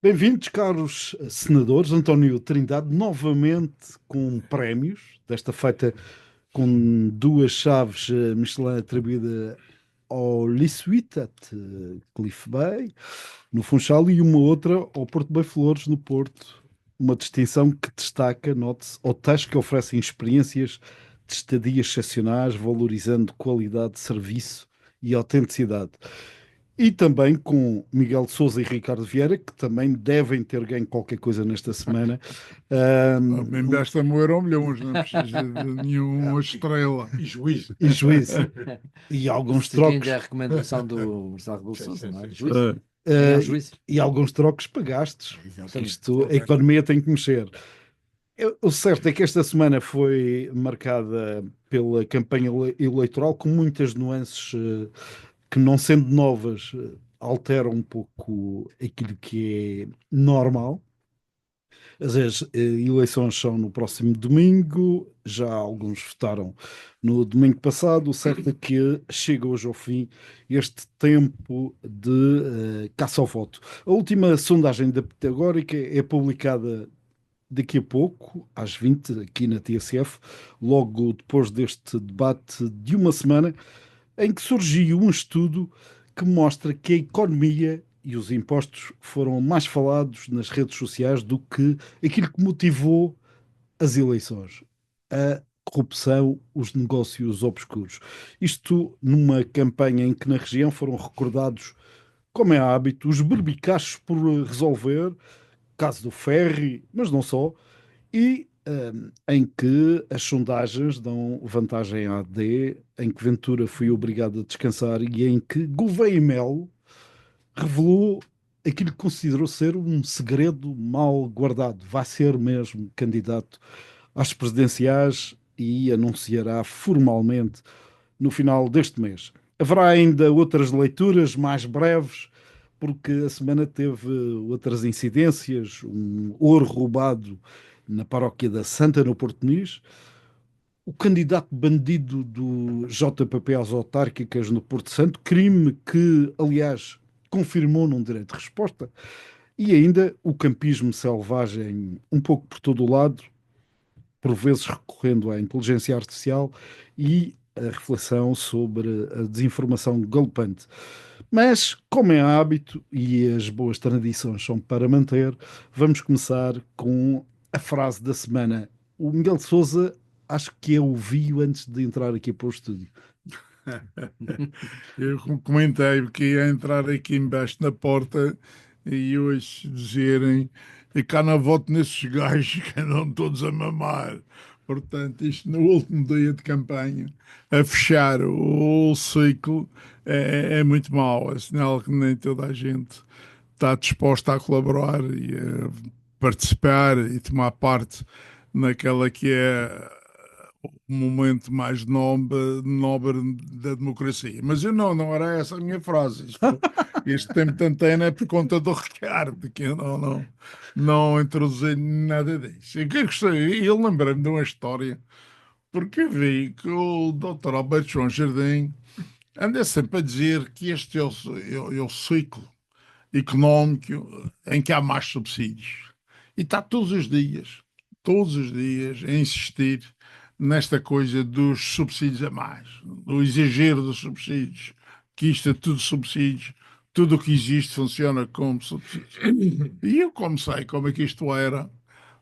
Bem-vindos, caros senadores. António Trindade, novamente com prémios, desta feita com duas chaves Michelin atribuída ao Lisuitat, Cliff Bay, no Funchal, e uma outra ao Porto Bem Flores, no Porto. Uma distinção que destaca, note-se, hotéis que oferecem experiências de estadia excepcionais, valorizando qualidade de serviço e autenticidade. E também com Miguel de Sousa e Ricardo Vieira, que também devem ter ganho qualquer coisa nesta semana. Bem, Ahm, basta moer ao milhões, não precisa de nenhuma estrela. E juízo. e juízo. E alguns Seguindo a trocos. recomendação do Marcelo Rebelo de Sim, Sousa, sim, não é? sim. Juízo. ah, Ganhar juízo. e alguns trocos pagastes. Exatamente. Isto, a economia tem que mexer. O certo é que esta semana foi marcada pela campanha eleitoral com muitas nuances que, não sendo novas, alteram um pouco aquilo que é normal. As eleições são no próximo domingo, já alguns votaram no domingo passado. O certo é que chega hoje ao fim este tempo de caça ao voto. A última sondagem da Pitagórica é publicada daqui a pouco, às 20, aqui na TSF, logo depois deste debate de uma semana, em que surgiu um estudo que mostra que a economia e os impostos foram mais falados nas redes sociais do que aquilo que motivou as eleições. A corrupção, os negócios obscuros. Isto numa campanha em que na região foram recordados, como é hábito, os berbicachos por resolver, caso do ferry, mas não só, e em que as sondagens dão vantagem à AD, em que Ventura foi obrigado a descansar e em que Gouveia e Melo revelou aquilo que considerou ser um segredo mal guardado. Vai ser mesmo candidato às presidenciais e anunciará formalmente no final deste mês. Haverá ainda outras leituras mais breves, porque a semana teve outras incidências, um ouro roubado na paróquia da Santa, no Porto Nis, o candidato bandido do JPP às autárquicas no Porto Santo, crime que, aliás, confirmou num direito de resposta, e ainda o campismo selvagem um pouco por todo o lado, por vezes recorrendo à inteligência artificial e a reflexão sobre a desinformação galopante. Mas, como é hábito e as boas tradições são para manter, vamos começar com a frase da semana. O Miguel de Sousa, acho que eu ouvi-o antes de entrar aqui para o estúdio. Eu comentei que ia entrar aqui embaixo na porta e hoje dizerem e cá não voto nesses gajos que andam todos a mamar. Portanto, isto no último dia de campanha, a fechar o ciclo, é muito mau. É sinal que nem toda a gente está disposta a colaborar e a participar e tomar parte naquela que é o momento mais nobre da democracia. Mas eu não era essa a minha frase. Este tempo de antena é por conta do Ricardo, que eu não introduzi nada disso. Eu que gostei, ele lembrei-me de uma história, porque eu vi que o Dr. Alberto João Jardim anda sempre a dizer que este é o ciclo económico em que há mais subsídios. E está todos os dias, a insistir nesta coisa dos subsídios a mais, do exagero dos subsídios, que isto é tudo subsídios, tudo o que existe funciona como subsídios. E eu, como sei como é que isto era,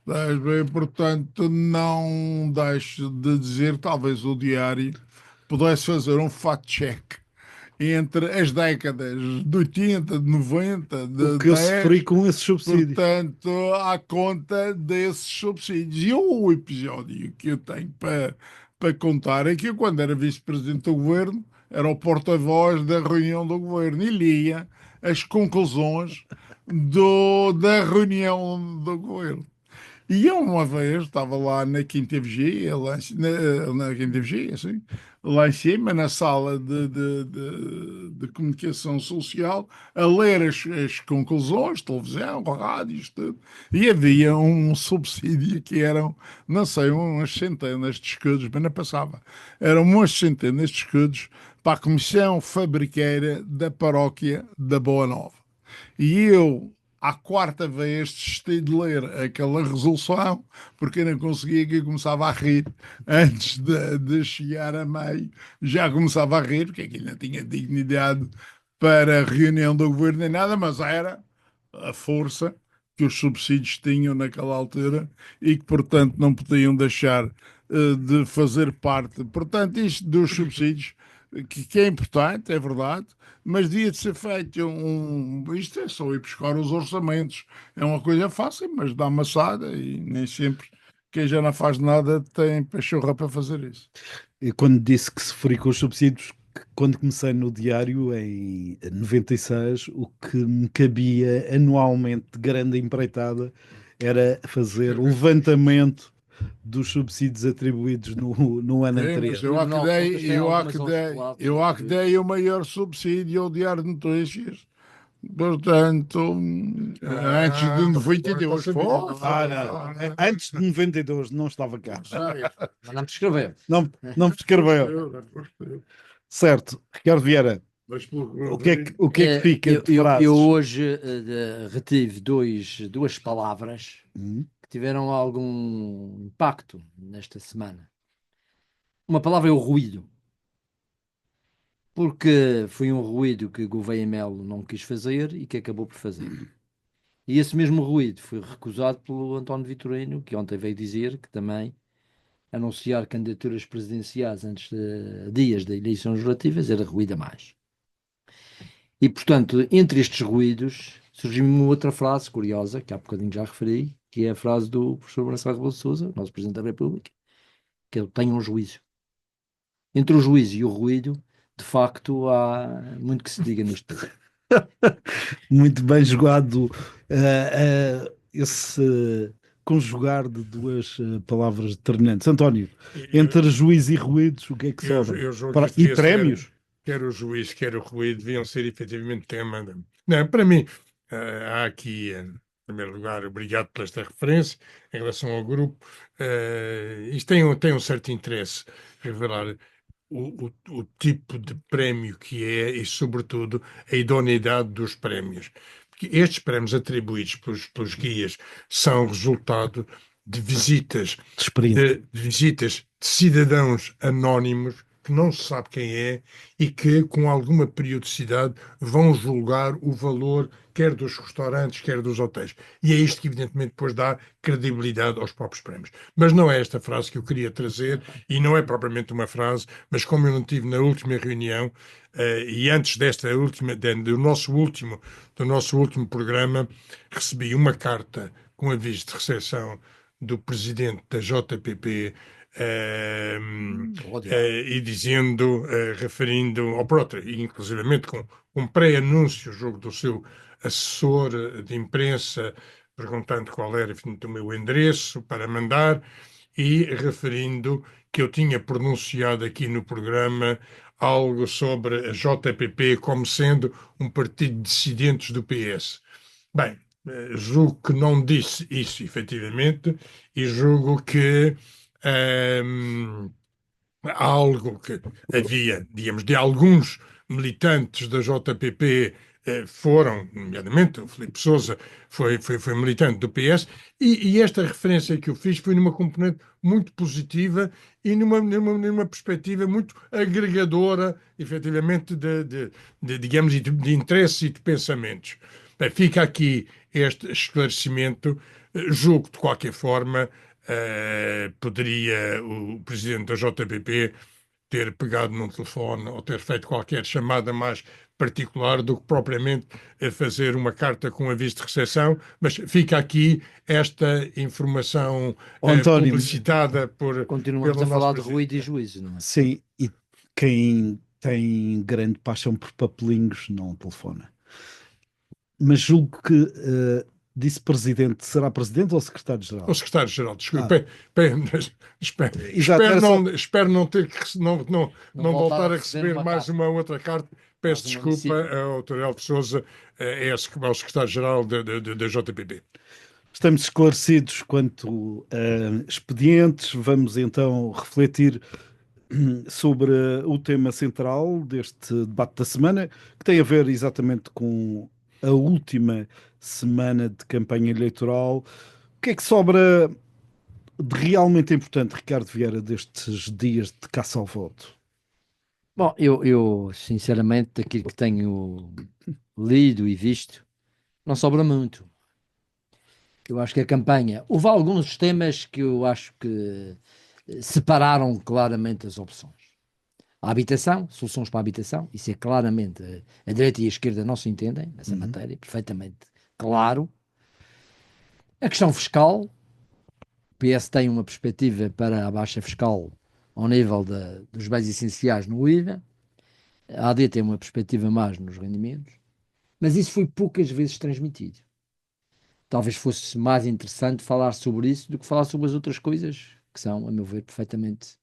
bem, portanto, não deixo de dizer, talvez o diário pudesse fazer um fact-check entre as décadas de 80, de 90, O de que eu sofri 10, com esses subsídios. portanto, à conta desses subsídios. E o episódio que eu tenho para contar é que eu, quando era vice-presidente do governo, era o porta-voz da reunião do governo e lia as conclusões da reunião do governo. E eu uma vez estava lá na Quinta Vigia, na Quinta Vigia, assim, lá em cima, na sala de comunicação social, a ler as conclusões, televisão, rádios, tudo. E havia um subsídio que eram, não sei, umas centenas de escudos, mas não passava. Eram umas centenas de escudos para a Comissão Fabriqueira da Paróquia da Boa Nova. E eu à quarta vez desisti de ler aquela resolução, porque eu não conseguia, que eu começava a rir antes de chegar a meio, já começava a rir, porque aquilo não tinha dignidade para a reunião do governo nem nada, mas era a força que os subsídios tinham naquela altura e que, portanto, não podiam deixar de fazer parte. Portanto, isto dos subsídios, que é importante, é verdade, mas devia de ser feito isto é só ir buscar os orçamentos. É uma coisa fácil, mas dá maçada e nem sempre quem já não faz nada tem pachorra para fazer isso. E quando disse que sofri com os subsídios, quando comecei no diário em 96, o que me cabia anualmente de grande empreitada era fazer o levantamento dos subsídios atribuídos no ano Sim, mas anterior. eu há que Tribunal de Contas dei, tem eu há algumas que aos dei, chocolates, eu há que viu? dei o maior subsídio ao Diário de Notícias. Portanto, antes de Agora está 92, sabido. foi. Não. Antes de 92 não estava cá. Mas não te escreveu. Não me escreveu. Certo. Ricardo Vieira, Mas pelo o que é que fica de Eu frases? hoje retive duas palavras Hum, que tiveram algum impacto nesta semana. Uma palavra é o ruído, porque foi um ruído que Gouveia Melo não quis fazer e que acabou por fazer. E esse mesmo ruído foi recusado pelo António Vitorino, que ontem veio dizer que também anunciar candidaturas presidenciais antes de dias das eleições legislativas era ruído a mais. E, portanto, entre estes ruídos, surgiu-me uma outra frase curiosa, que há bocadinho já referi, que é a frase do professor Marcelo Rebelo de Sousa, nosso Presidente da República, que ele tem um juízo. Entre o juízo e o ruído, de facto, há muito que se diga neste país. muito bem jogado esse conjugar de duas palavras determinantes. António, entre juízo e ruídos, o que é que sobra? Eu julgo que isto E devia ser, prémios? quer o juiz, quer o ruído, deviam ser efetivamente tema. Não, para mim, há aqui, em primeiro lugar, obrigado por esta referência em relação ao grupo. Isto tem um certo interesse revelar o tipo de prémio que é e, sobretudo, a idoneidade dos prémios. Porque estes prémios atribuídos pelos guias são resultado de visitas De experiência. de visitas de cidadãos anónimos que não se sabe quem é e que, com alguma periodicidade, vão julgar o valor quer dos restaurantes, quer dos hotéis. E é isto que, evidentemente, depois dá credibilidade aos próprios prémios. Mas não é esta frase que eu queria trazer, e não é propriamente uma frase, mas como eu não tive na última reunião, e antes desta última, do nosso último programa, recebi uma carta com aviso de recepção do presidente da JPP, e dizendo, referindo ao próprio, e inclusivamente com um pré-anúncio, jogo do seu assessor de imprensa, perguntando qual era, enfim, o meu endereço para mandar e referindo que eu tinha pronunciado aqui no programa algo sobre a JPP como sendo um partido de dissidentes do PS. Bem, julgo que não disse isso efetivamente e julgo que ehm, algo que havia, digamos, de alguns militantes da JPP foram, nomeadamente o Filipe Sousa foi militante do PS, e esta referência que eu fiz foi numa componente muito positiva e numa perspectiva muito agregadora, efetivamente, digamos, de interesses e de pensamentos. Bem, fica aqui este esclarecimento. Julgo, de qualquer forma, poderia o presidente da JPP ter pegado num telefone ou ter feito qualquer chamada mais particular do que propriamente fazer uma carta com aviso de recepção, mas fica aqui esta informação António, publicitada Continuamos pelo a nosso falar de presidente. ruído e juízo, não é? sim, e quem tem grande paixão por papelinhos não telefona. Mas julgo que disse presidente, será presidente ou secretário-geral? O secretário-geral, Ah, desculpe, exato, era só. espero não ter que não voltar a receber uma mais carta. uma outra carta. Peço Mais uma desculpa missiva. ao Dr. Helder Sousa, ao secretário-geral da JPP. Estamos esclarecidos quanto a expedientes. Vamos então refletir sobre o tema central deste debate da semana, que tem a ver exatamente com a última semana de campanha eleitoral. O que é que sobra de realmente importante, Ricardo Vieira, destes dias de caça ao voto? Bom, eu sinceramente, daquilo que tenho lido e visto, não sobra muito. Eu acho que a campanha. Houve alguns temas que eu acho que separaram claramente as opções. A habitação, soluções para a habitação, isso é claramente. A direita e a esquerda não se entendem nessa matéria, perfeitamente claro. A questão fiscal, o PS tem uma perspectiva para a baixa fiscal ao nível dos bens essenciais no IVA, a AD tem uma perspectiva mais nos rendimentos, mas isso foi poucas vezes transmitido. Talvez fosse mais interessante falar sobre isso do que falar sobre as outras coisas que são, a meu ver, perfeitamente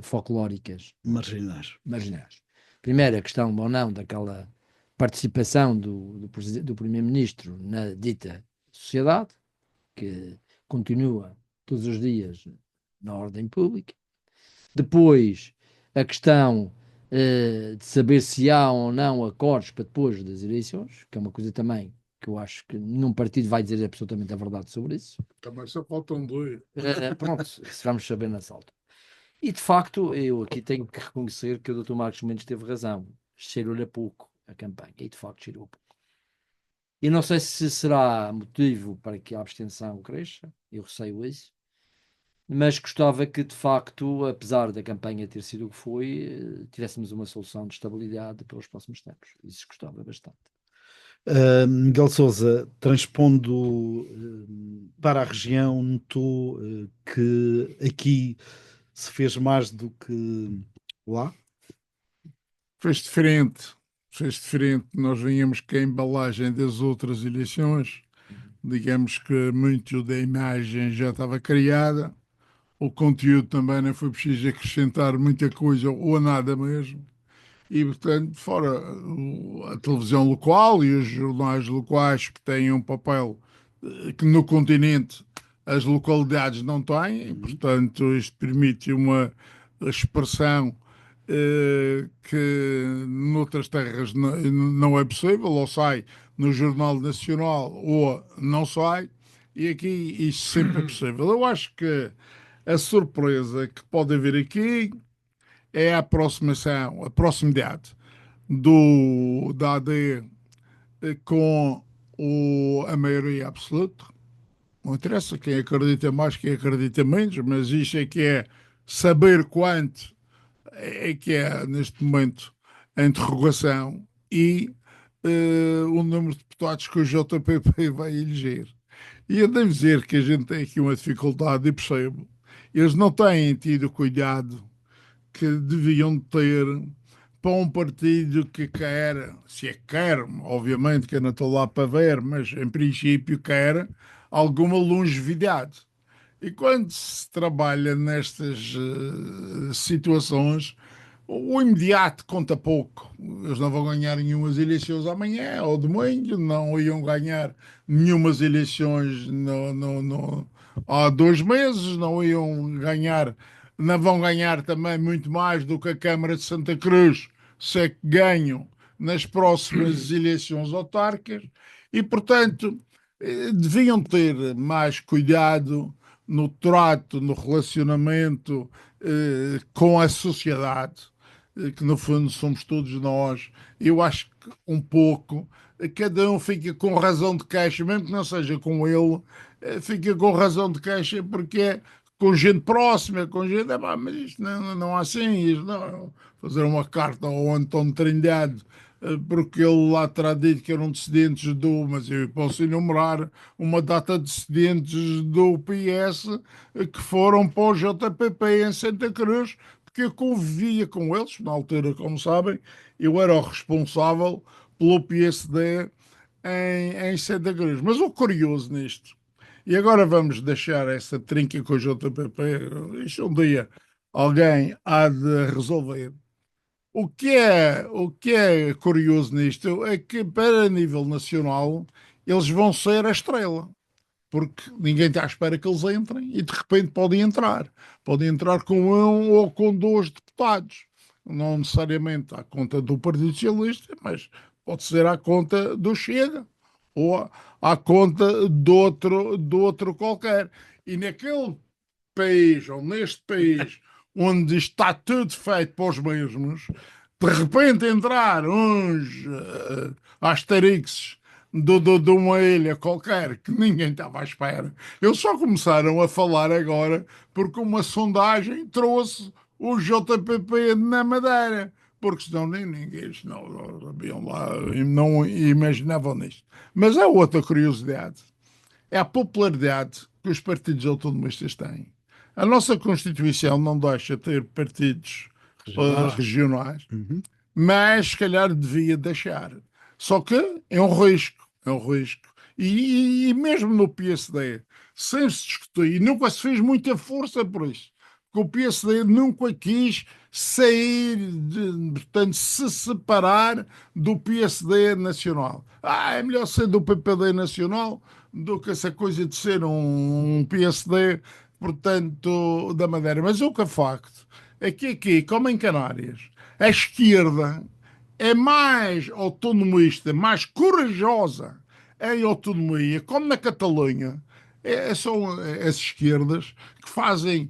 folclóricas, Marginais. marginais. Primeiro, a questão ou não daquela participação do Primeiro-Ministro na dita sociedade, que continua todos os dias na ordem pública. Depois, a questão de saber se há ou não acordos para depois das eleições, que é uma coisa também que eu acho que nenhum partido vai dizer absolutamente a verdade sobre isso. Também só faltam dois. Pronto, isso vamos saber na salta. E de facto, eu aqui tenho que reconhecer que o Dr. Marcos Mendes teve razão. Cheirou-lhe a pouco a campanha, e de facto cheirou a pouco. E não sei se será motivo para que a abstenção cresça, eu receio isso, mas gostava que de facto, apesar da campanha ter sido o que foi, tivéssemos uma solução de estabilidade para os próximos tempos. Isso gostava bastante. Miguel Sousa, transpondo para a região, notou que aqui se fez mais do que lá? Fez diferente. Fez diferente. Nós vínhamos que a embalagem das outras eleições, digamos que muito da imagem já estava criada, o conteúdo também não foi preciso acrescentar muita coisa ou nada mesmo. E, portanto, fora a televisão local e os jornais locais que têm um papel que no continente as localidades não têm, e, portanto, isto permite uma expressão que noutras terras não é possível, ou sai no Jornal Nacional ou não sai, e aqui isto sempre é possível. Eu acho que a surpresa que pode haver aqui é a aproximação, a proximidade da AD com a maioria absoluta. Não interessa quem acredita mais, quem acredita menos, mas isto é que é saber quanto é que é neste momento a interrogação e o número de deputados que o JPP vai eleger. E eu devo dizer que a gente tem aqui uma dificuldade e percebo. Eles não têm tido o cuidado que deviam ter para um partido que quer, se é que quer, obviamente que eu não estou lá para ver, mas em princípio quer alguma longevidade. E quando se trabalha nestas situações, o imediato conta pouco. Eles não vão ganhar nenhumas eleições amanhã ou domingo, não iam ganhar nenhumas eleições há 2 meses, não iam ganhar, não vão ganhar também muito mais do que a Câmara de Santa Cruz, se é que ganham nas próximas eleições autárquicas, e portanto deviam ter mais cuidado no trato, no relacionamento com a sociedade, que no fundo somos todos nós. Eu acho que um pouco, cada um fica com razão de queixa, mesmo que não seja com ele, fica com razão de queixa porque é com gente próxima, com gente, mas isto não há assim, isto não. Fazer uma carta ao António Trindade porque ele lá terá dito que eram descendentes mas eu posso enumerar uma data de descendentes do PS que foram para o JPP em Santa Cruz, porque eu convivia com eles, na altura, como sabem, eu era o responsável pelo PSD em Santa Cruz. Mas o curioso nisto, e agora vamos deixar essa trinca com o JPP, isto um dia alguém há de resolver. O que é curioso nisto é que, para nível nacional, eles vão ser a estrela, porque ninguém está à espera que eles entrem e de repente podem entrar. Podem entrar com um ou com dois deputados, não necessariamente à conta do Partido Socialista, mas pode ser à conta do Chega ou à conta do outro qualquer. E naquele país, ou neste país, onde está tudo feito para os mesmos, de repente entrar uns asterixes de uma ilha qualquer que ninguém estava à espera. Eles só começaram a falar agora porque uma sondagem trouxe o JPP na Madeira. Porque senão nem ninguém, eles não haviam lá, não imaginavam nisto. Mas há outra curiosidade. É a popularidade que os partidos autonomistas têm. A nossa Constituição não deixa ter partidos Regionais. regionais, Uhum. mas se calhar devia deixar. Só que é um risco, é um risco. E mesmo no PSD, sem se discutir, e nunca se fez muita força por isso, porque o PSD nunca quis sair, portanto, se separar do PSD nacional. É melhor ser do PPD nacional do que essa coisa de ser um PSD, portanto, da Madeira. Mas o que é facto é que aqui, como em Canárias, a esquerda é mais autonomista, mais corajosa em autonomia, como na Catalunha. São as esquerdas que fazem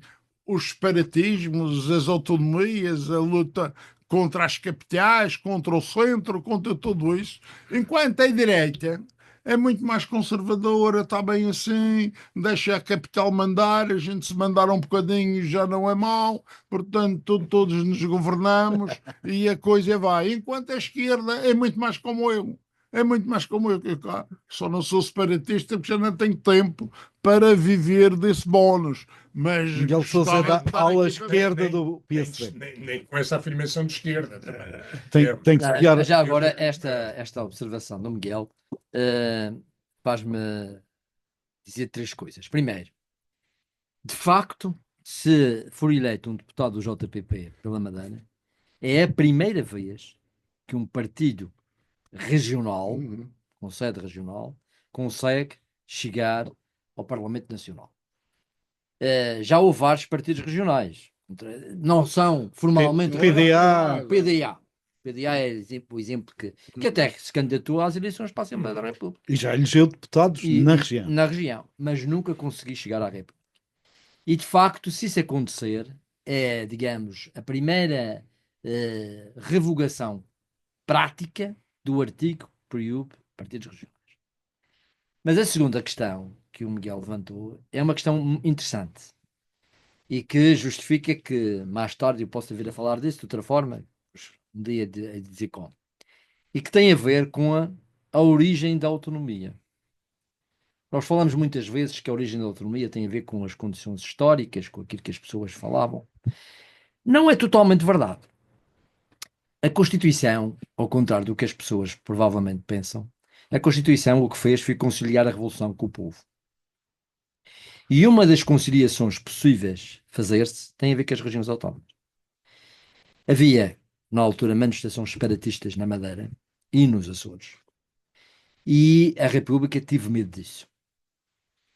os separatismos, as autonomias, a luta contra as capitais, contra o centro, contra tudo isso, enquanto a direita é muito mais conservadora, está bem assim, deixa a capital mandar, a gente se mandar um bocadinho já não é mau, portanto todos nos governamos e a coisa vai. Enquanto a esquerda é muito mais como eu. É muito mais como eu, que cá só não sou separatista porque já não tenho tempo para viver desse bónus. Mas Miguel Sousa é gostava da de estar ala aqui para- esquerda do PSD. Nem com essa afirmação de esquerda também. Tem que se guiar. Mas já agora, esta observação do Miguel faz-me dizer três coisas. Primeiro, de facto, se for eleito um deputado do JPP pela Madeira, é a primeira vez que um partido regional, com sede regional, consegue chegar ao Parlamento Nacional. Já houve vários partidos regionais. Não são formalmente PDA. PDA é o exemplo que até se candidatou às eleições para a Assembleia da República. E já elegeu deputados na região. Na região, mas nunca consegui chegar à República. E de facto, se isso acontecer, é, digamos, a primeira revogação prática do artigo que proíbe partidos regionais. Mas a segunda questão que o Miguel levantou é uma questão interessante e que justifica que mais tarde eu possa vir a falar disso de outra forma, um dia de dizer como, e que tem a ver com a origem da autonomia. Nós falamos muitas vezes que a origem da autonomia tem a ver com as condições históricas, com aquilo que as pessoas falavam. Não é totalmente verdade. A Constituição, ao contrário do que as pessoas provavelmente pensam, a Constituição o que fez foi conciliar a revolução com o povo. E uma das conciliações possíveis fazer-se tem a ver com as regiões autónomas. Havia, na altura, manifestações separatistas na Madeira e nos Açores. E a República teve medo disso.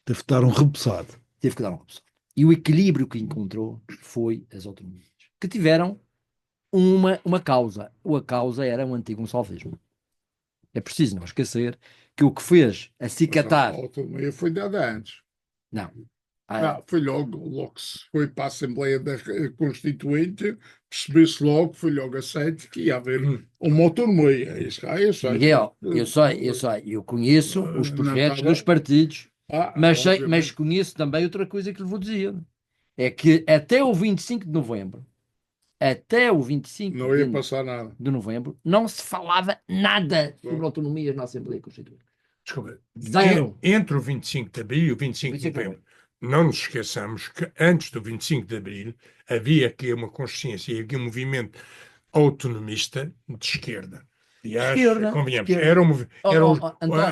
Teve que dar um repousado. Teve que dar um repousado. E o equilíbrio que encontrou foi as autonomias, que tiveram uma causa. A causa era o antigonçalvismo. É preciso não esquecer que o que fez acicatar... A autonomia foi dada antes. Não. Foi logo que se foi para a Assembleia da Constituinte, percebeu-se logo, foi logo aceito que ia haver uma autonomia. Isso, eu sei. Miguel, eu sei, eu conheço os projetos dos partidos, mas conheço também outra coisa que lhe vou dizer. É que até o 25 de novembro, não ia passar nada. de novembro, não se falava nada sobre autonomias na Assembleia Constituinte. Desculpa, Zero. entre o 25 de Abril e o 25 de Novembro, não nos esqueçamos que antes do 25 de Abril havia aqui uma consciência e aqui um movimento autonomista de esquerda. Aliás, convenhamos, era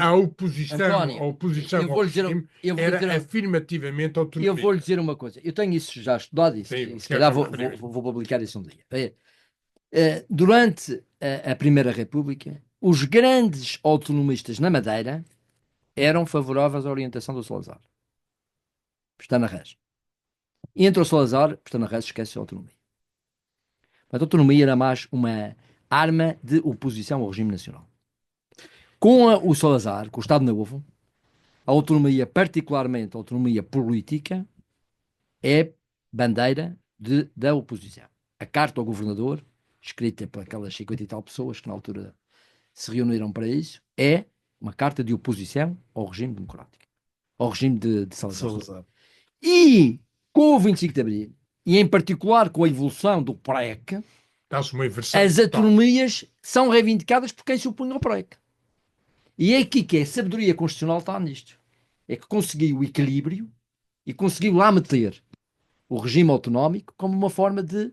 a oposição, António, a oposição eu vou lhe dizer, era afirmativamente autonomista. Eu vou lhe dizer uma coisa, eu tenho isso já estudado, e se calhar vou publicar isso um dia. Durante a Primeira República, os grandes autonomistas na Madeira eram favoráveis à orientação do Salazar. Pestana Rés. E entre o Salazar, Pestana Rés esquece a autonomia. Mas a autonomia era mais uma arma de oposição ao regime nacional. Com o Salazar, com o Estado Novo, a autonomia, particularmente a autonomia política, é bandeira da oposição. A carta ao governador, escrita por aquelas 50 e tal pessoas que na altura se reuniram para isso, é uma carta de oposição ao regime democrático, ao regime de Salazar. Salazar. E com o 25 de Abril, e em particular com a evolução do PREC, Dá-se uma inversão. as autonomias são reivindicadas por quem se opunha ao PREC. E é aqui que a sabedoria constitucional está nisto. É que conseguiu o equilíbrio e conseguiu lá meter o regime autonómico como uma forma de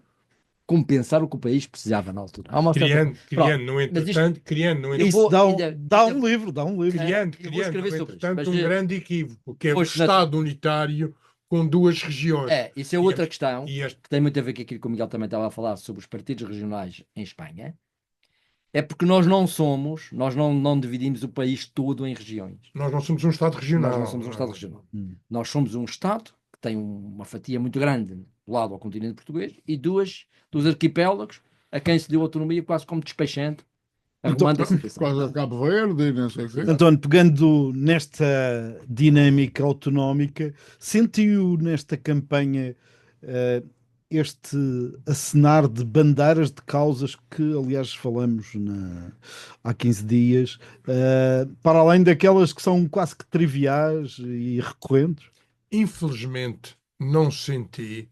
compensar o que o país precisava na altura. Há uma Criando, Pronto, no mas entretanto, isto- criando, no Eu Isso vou- dá ainda- um livro, dá um livro. criando, eu vou escrever no sobre isto, entretanto, mas, um grande equívoco, que é o pois, na- Estado unitário com duas regiões. isso é outra questão E este, que tem muito a ver com aquilo que o Miguel também estava a falar sobre os partidos regionais em Espanha. É porque nós não dividimos o país todo em regiões. nós não somos um Estado regional. Nós não somos um Estado regional. Hum. Nós somos um Estado que tem uma fatia muito grande do lado ao continente português e dos arquipélagos a quem se deu autonomia quase como despachante, arrumando a situação. Quase a Cabo Verde e não sei o quê. António, pegando nesta dinâmica autonómica, sentiu nesta campanha este acenar de bandeiras de causas que, aliás, falamos há 15 dias, para além daquelas que são quase que triviais e recorrentes? Infelizmente, não senti,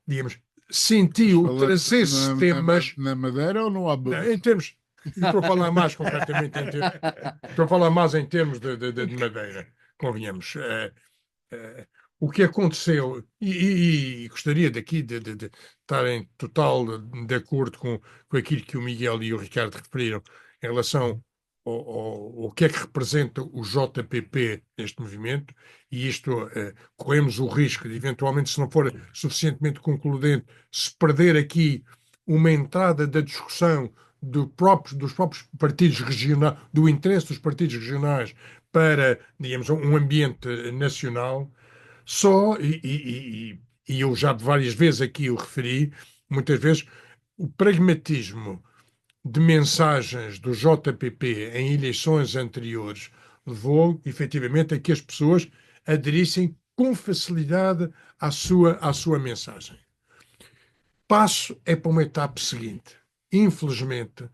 digamos, senti outras esses temas. Na Madeira ou no Abu? Em termos, estou a falar mais concretamente estou a falar mais em termos de Madeira, convenhamos. O que aconteceu, e gostaria daqui de estar em total de acordo com aquilo que o Miguel e o Ricardo referiram em relação ao que é que representa o JPP neste movimento, e isto corremos o risco de, eventualmente, se não for suficientemente concludente, se perder aqui uma entrada da discussão dos próprios partidos regionais, do interesse dos partidos regionais para, digamos, um ambiente nacional. Só, e eu já várias vezes aqui o referi, muitas vezes o pragmatismo de mensagens do JPP em eleições anteriores levou efetivamente a que as pessoas aderissem com facilidade à sua mensagem. Passo é para uma etapa seguinte. Infelizmente,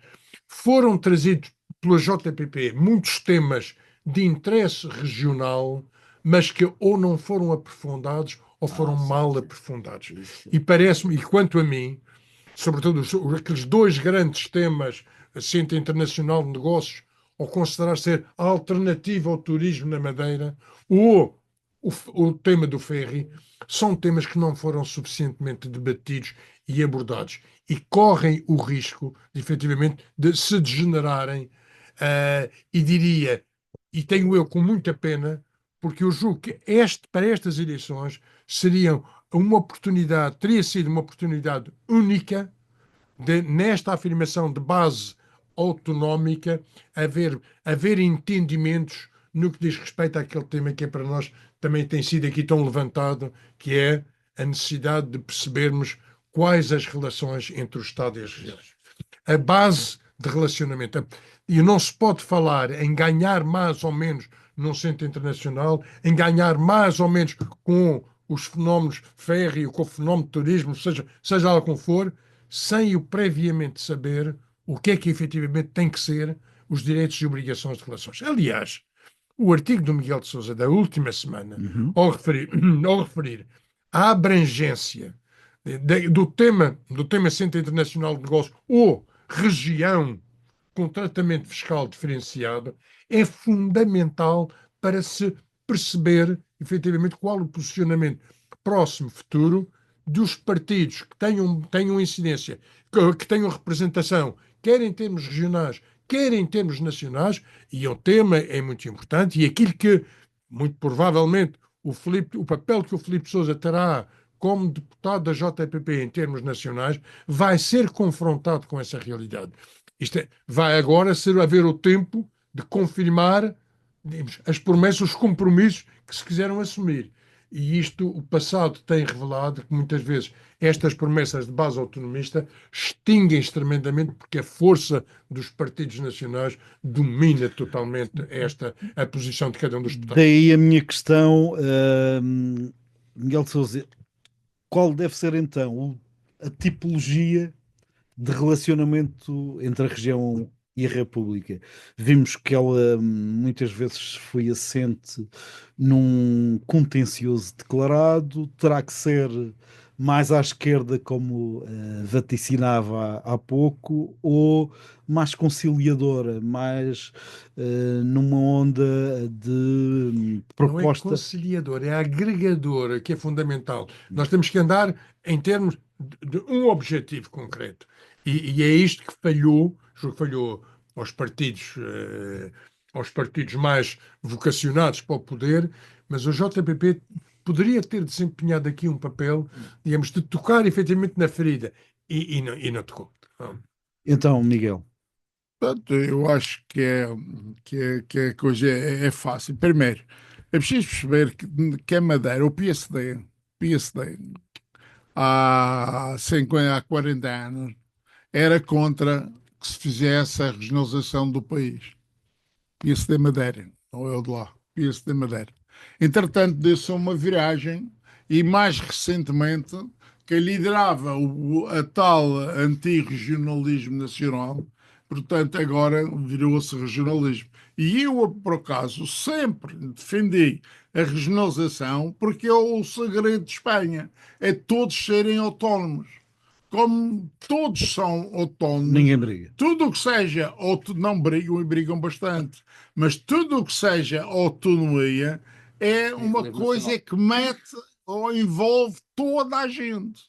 foram trazidos pela JPP muitos temas de interesse regional, mas que ou não foram aprofundados ou foram mal aprofundados. E parece-me, e quanto a mim, sobretudo aqueles dois grandes temas, Centro Internacional de Negócios, ou considerar ser a alternativa ao turismo na Madeira, ou o tema do ferry, são temas que não foram suficientemente debatidos e abordados e correm o risco, efetivamente, de se degenerarem, e diria, e tenho eu com muita pena, porque eu julgo que para estas eleições teria sido uma oportunidade única nesta afirmação de base autonómica, haver entendimentos no que diz respeito àquele tema que é para nós também tem sido aqui tão levantado, que é a necessidade de percebermos quais as relações entre o Estado e as regiões. A base de relacionamento. E não se pode falar em ganhar mais ou menos num centro internacional, em ganhar mais ou menos com os fenómenos férreo, com o fenómeno de turismo, seja lá como for, sem o previamente saber o que é que efetivamente tem que ser os direitos e obrigações de relações. Aliás, o artigo do Miguel de Sousa da última semana, ao referir à abrangência do tema Centro Internacional de Negócios ou região com tratamento fiscal diferenciado, é fundamental para se perceber efetivamente qual o posicionamento próximo futuro dos partidos que tenham incidência, que tenham representação, quer em termos regionais, quer em termos nacionais, e o tema é muito importante, e aquilo que, muito provavelmente, o papel que o Filipe Sousa terá como deputado da JPP em termos nacionais, vai ser confrontado com essa realidade. Vai agora haver o tempo de confirmar, digamos, as promessas, os compromissos que se quiseram assumir. e isto o passado tem revelado que muitas vezes estas promessas de base autonomista extinguem-se tremendamente porque a força dos partidos nacionais domina totalmente a posição de cada um dos deputados. Daí a minha questão, Miguel de Sousa, qual deve ser então a tipologia de relacionamento entre a região e a República? Vimos que ela muitas vezes foi assente num contencioso declarado, terá que ser mais à esquerda, como vaticinava há pouco, ou mais conciliadora, mais numa onda de Não é proposta. conciliadora, é agregadora, que é fundamental. Nós temos que andar em termos de um objetivo concreto. E é isto que falhou, julgo que falhou aos partidos mais vocacionados para o poder, mas o JPP poderia ter desempenhado aqui um papel, digamos, de tocar efetivamente na ferida e não tocou. Então, Miguel. Portanto, eu acho que a coisa é fácil. Primeiro, é preciso perceber que a Madeira, o PSD há 50, há 40 anos, era contra que se fizesse a regionalização do país. PSD Madeira, não é o de lá, PSD Madeira. Entretanto, deu-se uma viragem e, mais recentemente, quem liderava a tal antirregionalismo nacional, portanto, agora virou-se regionalismo. E eu, por acaso, sempre defendi a regionalização porque é o segredo de Espanha, é todos serem autónomos. Como todos são autónomos, Ninguém briga. tudo o que seja, não brigam e brigam bastante, mas tudo o que seja autonomia é uma coisa que mete ou envolve toda a gente.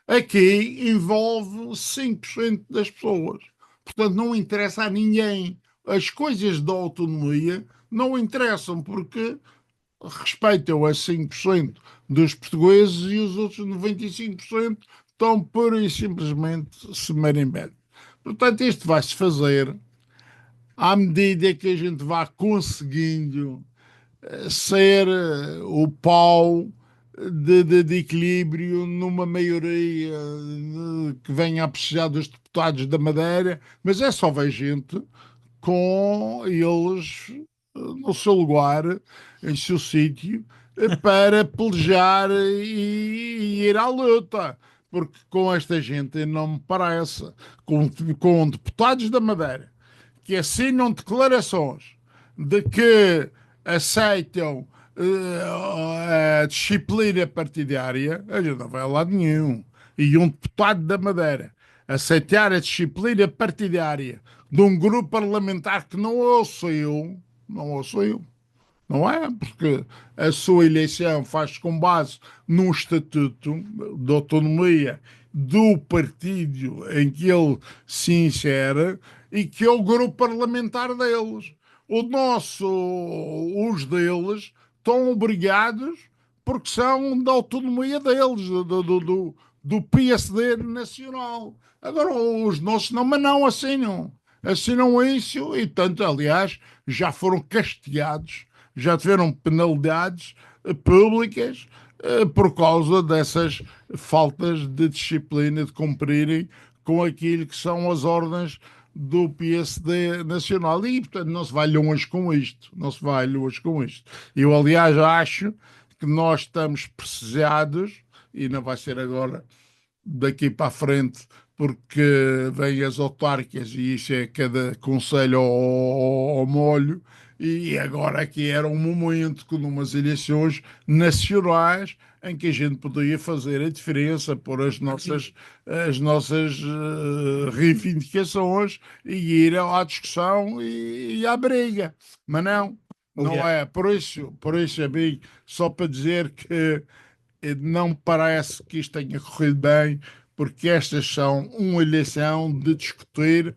Aqui envolve 5% das pessoas. Portanto, não interessa a ninguém. As coisas da autonomia não interessam porque respeitam a 5% dos portugueses e os outros 95% estão pura e simplesmente se marimbando. Portanto, isto vai-se fazer à medida que a gente vá conseguindo ser o pau de equilíbrio numa maioria que venha a precisar dos deputados da Madeira, mas é só ver gente com eles no seu lugar, em seu sítio, para pelejar e ir à luta. Porque com esta gente não me parece, com deputados da Madeira, que assinam declarações de que aceitam a disciplina partidária, a gente não vai a lado nenhum. E um deputado da Madeira aceitar a disciplina partidária de um grupo parlamentar que não ouço eu, não é? Porque a sua eleição faz com base num estatuto de autonomia do partido em que ele se insere e que é o grupo parlamentar deles. Os deles estão obrigados porque são da autonomia deles, do PSD nacional. Agora, os nossos não, mas não assinam isso e tanto, aliás, já foram castigados, já tiveram penalidades públicas por causa dessas faltas de disciplina, de cumprirem com aquilo que são as ordens do PSD nacional. E, portanto, não se vai longe com isto. Não se vai longe com isto. Eu, aliás, acho que nós estamos precisados, e não vai ser agora, daqui para a frente, porque vêm as autárquicas e isso é cada conselho ao molho, e agora aqui era um momento com umas eleições nacionais em que a gente podia fazer a diferença por as nossas reivindicações e ir à discussão e à briga. Mas não é. Por isso, amigo, só para dizer que não parece que isto tenha corrido bem, porque estas são uma eleição de discutir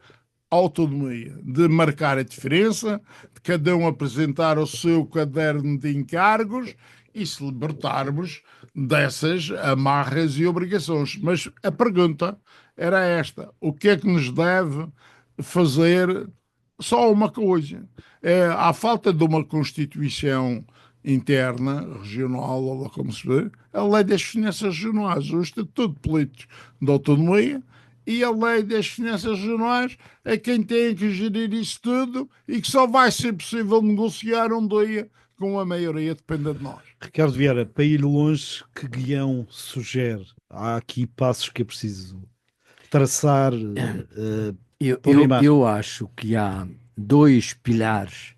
autonomia, de marcar a diferença, de cada um apresentar o seu caderno de encargos e se libertarmos dessas amarras e obrigações. Mas a pergunta era esta: o que é que nos deve fazer? Só uma coisa: à falta de uma Constituição interna, regional, ou lá como se vê, a lei das finanças regionais, o Estatuto de Políticos de Autonomia e a lei das finanças regionais é quem tem que gerir isso tudo e que só vai ser possível negociar um dia com a maioria, depende de nós. Ricardo Vieira, para ir longe, que guião sugere? Há aqui passos que é preciso traçar, limar. Eu acho que há dois pilares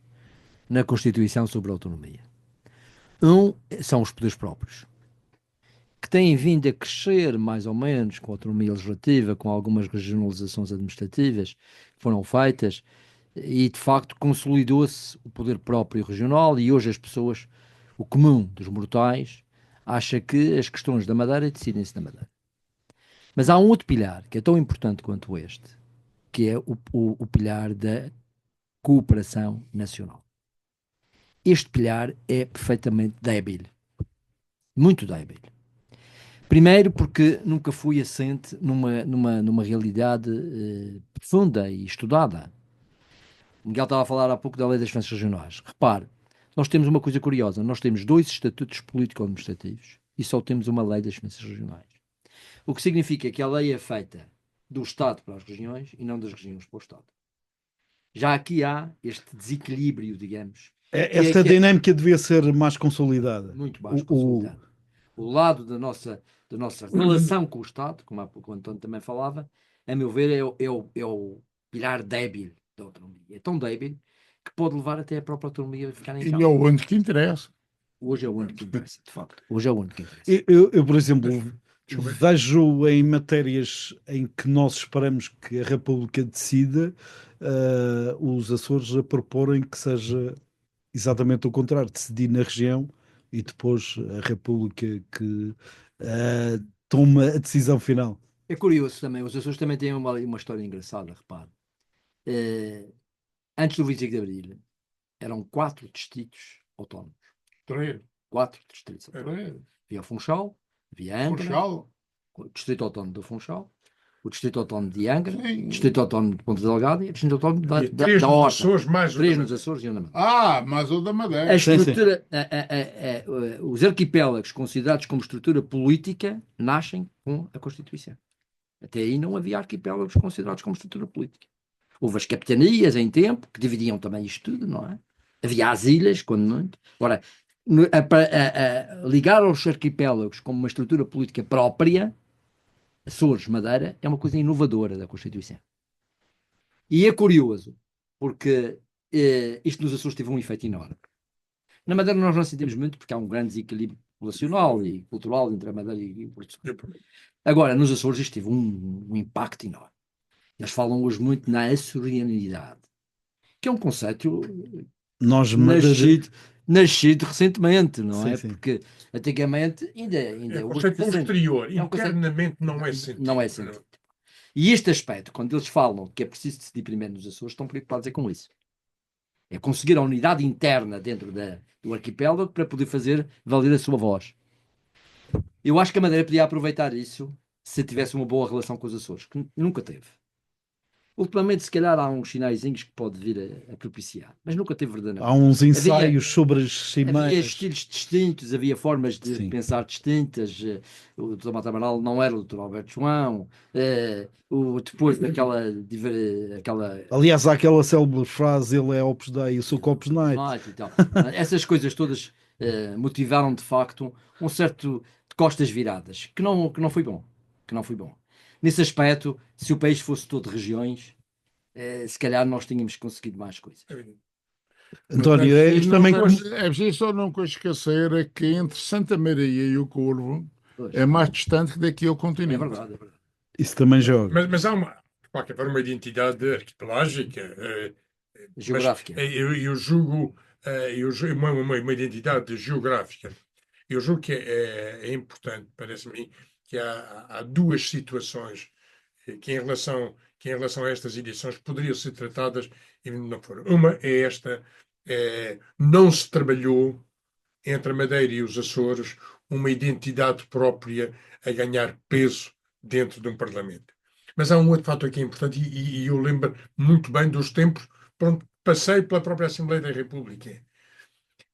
na Constituição sobre a autonomia. Um são os poderes próprios, que têm vindo a crescer mais ou menos com a autonomia legislativa, com algumas regionalizações administrativas que foram feitas, e de facto consolidou-se o poder próprio regional e hoje as pessoas, o comum dos mortais, acha que as questões da Madeira decidem-se na Madeira. Mas há um outro pilar que é tão importante quanto este, que é o pilar da cooperação nacional. Este pilar é perfeitamente débil, muito débil. Primeiro porque nunca fui assente numa realidade profunda e estudada. O Miguel estava a falar há pouco da lei das finanças regionais. Repare, nós temos uma coisa curiosa, nós temos 2 estatutos político-administrativos e só temos uma lei das finanças regionais. O que significa que a lei é feita do Estado para as regiões e não das regiões para o Estado. Já aqui há este desequilíbrio, digamos. Esta dinâmica devia ser mais consolidada. Muito mais consolidada. O lado da nossa relação com o Estado, como o António também falava, a meu ver, é o pilar débil da autonomia. É tão débil que pode levar até a própria autonomia a ficar em E causa. é o único que interessa. Hoje é o único que interessa, de facto. Hoje é o único que interessa. Eu, por exemplo, vejo em matérias em que nós esperamos que a República decida, os Açores a proporem que seja exatamente o contrário, decidir na região e depois a República que toma a decisão final. É curioso também, os Açores também têm uma história engraçada, repare. Antes do 25 de Abril, eram 4 distritos autónomos. 3. 4 distritos autónomos. Havia o Funchal, havia Angra, Funchal. o Distrito Autónomo do Funchal, o Distrito Autónomo de Angra, Sim. o Distrito Autónomo de Ponta Delgada e o Distrito Autónomo da Três nos Horta. Açores, mais 3 nos Açores e um na Madeira. Mas o da Madeira. A Sim, sim. estrutura, os arquipélagos considerados como estrutura política nascem com a Constituição. Até aí não havia arquipélagos considerados como estrutura política. Houve as capitanias em tempo, que dividiam também isto tudo, não é? Havia as ilhas, quando muito. Ora, ligar aos arquipélagos como uma estrutura política própria, Açores, Madeira, é uma coisa inovadora da Constituição. E é curioso, porque isto nos Açores teve um efeito enorme. Na Madeira nós não sentimos muito, porque há um grande desequilíbrio populacional e cultural entre a Madeira e Portugal. Agora, nos Açores isto teve um impacto enorme. Eles falam hoje muito na açorianidade, que é um conceito nascido recentemente, não é? Sim. Porque antigamente ainda É um hoje conceito presente. posterior, É um conceito- internamente não é sentido. Não é sentido. E este aspecto, quando eles falam que é preciso decidir primeiro nos Açores, estão preocupados com isso. É conseguir a unidade interna dentro do arquipélago para poder fazer valer a sua voz. Eu acho que a Madeira podia aproveitar isso se tivesse uma boa relação com os Açores, que nunca teve. Ultimamente, se calhar, há uns sinaizinhos que pode vir a propiciar, mas nunca teve verdadeiramente. Há uns ensaios sobre as cimeiras. Havia estilos distintos, havia formas de Sim. pensar distintas. O Dr. Mata Amaral não era o Dr. Alberto João. Depois daquela. Aliás, há aquela célebre frase: ele é Opus Dei, eu sou Opus Night. E tal. Essas coisas todas motivaram, de facto, um certo de costas viradas, que não foi bom. Que não foi bom. Nesse aspecto, se o país fosse todo de regiões, se calhar nós tínhamos conseguido mais coisas. António, Mas também. é preciso só não esquecer é que entre Santa Maria e o Corvo Pois. é mais distante que daqui ao É continente. verdade, é verdade. Isso também joga. Mas há de qualquer forma, uma identidade arquipelágica. Geográfica. Mas eu julgo uma identidade geográfica. Eu julgo que é importante, parece-me, que há 2 situações que em relação a estas edições poderiam ser tratadas e não foram. Uma é esta: não se trabalhou entre a Madeira e os Açores uma identidade própria a ganhar peso dentro de um Parlamento. Mas há um outro fator que é importante e eu lembro muito bem dos tempos onde passei pela própria Assembleia da República.